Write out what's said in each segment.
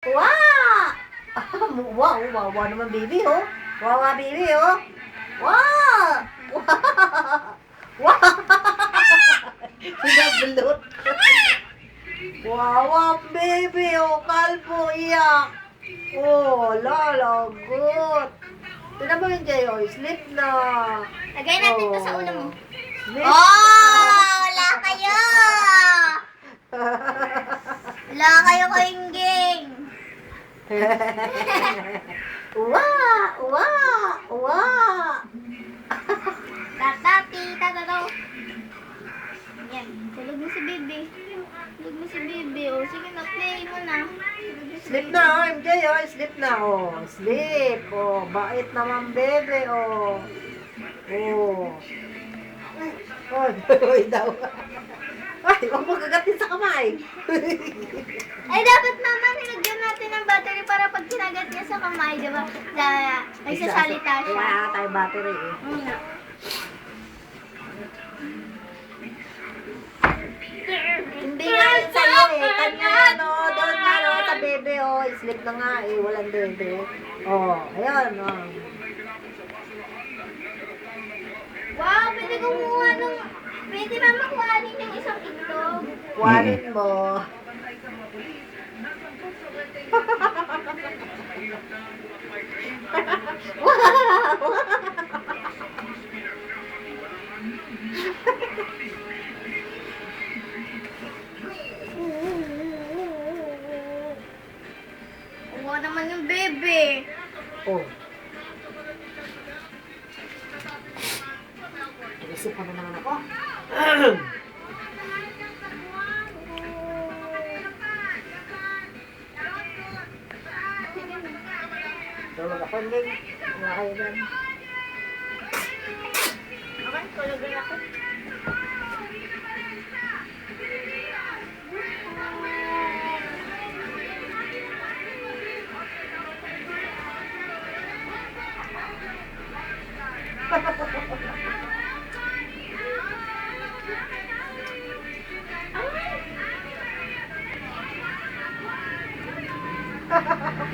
Wow! Wow, wawa naman baby, oh. Wawa baby, oh. Wow! Wow! Sinablot. Wawa baby, oh. Kalbo, iyak. Oh, lalagot. Tignan mo yung Jay, oh. Sleep na. Lagay natin to sa ulo mo. Sleep Oh! Wala kayo! Wala kayo kaingging! Wow! Wow! Wow! Tatati, tatataw. Yan, tulog mo si Bibi. Tulog mo si Bibi. O, sige na, play mo na. Sleep na, oh, MJ, oh. Sleep na, oh. Sleep, oh. Bait naman, bebe, oh. Oh. Oy, oy daw. Ay, huwag mo kagatin sa kamay. Ay, dapat naman nilagyan natin ng battery para pag kinagat niya sa kamay, di ba? Nagsasalita siya. Wala tayong battery, eh. Hindi nga yun sa'yo, eh. Kanya, no. Doon nga, no. Sa bebe, oh. Sleep na nga, eh. Walang bebe. Oh, ayan, oh. Wow, pwede kumuha nung... Pwede mama kuhanin yung isang itlog. Kuhanin mo. Kuha naman yung bebe. Oh. Isip pa na naman ako. Tulog ako, hindi. Wala kayo dyan. Okay, tulogin ako.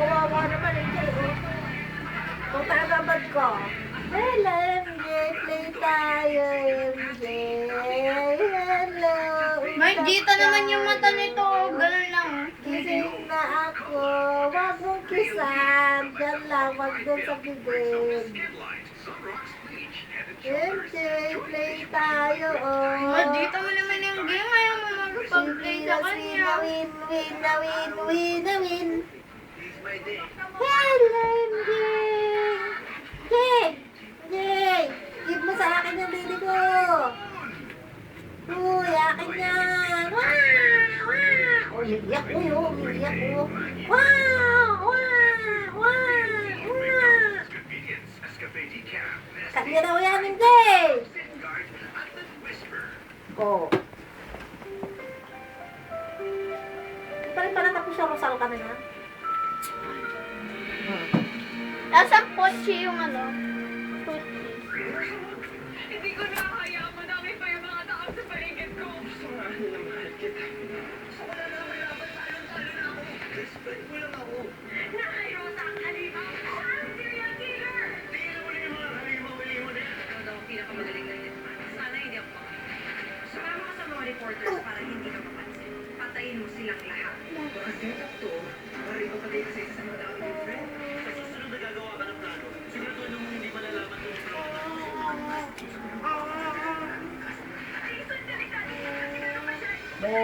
Kawawa naman, hindi. Kung tagabad ko. Hello, MJ. Play tayo, MJ. Hello. May dito naman yung mata nito. Ganun lang. Kising na ako. Wag mong kisan. Diyan lang. Wag doon sa bibig. MJ, play tayo, oh. May dito mo naman yung game. Ayaw mo mag-play sa kanya. Win, win, na win, win, na win. Hello, MJ. Jay! Jay! Give mo sa akin yung baby ko. Uy, akin yan. Wow! Wow! Umiiyak ko yun. Umiiyak ko. Wow! Wow! Wow! Wow! Kanya daw yan, MJ! Oh. Pa rin pala tapos siya Rosal ka na na. Nasa pochi yung ano. Pochi. Hindi ko na kaya. Madami pa yung mga tao sa paligid ko. Naayos ang halimaw. Ang serial killer. Tingnan mo na yung mga halimaw-halimaw na yan. Ikaw daw ang pinakamagaling na hitman. Sana hindi ako makakita. Sumama ka sa mga reporters para hindi ka mapansin. Patayin mo silang lahat. Bakit kaya to? Maring ko pati kasi sa mga tao ni friend. Sa susunod na gagawa ka ng plano, siguraduhin mo hindi malalaman kung Be.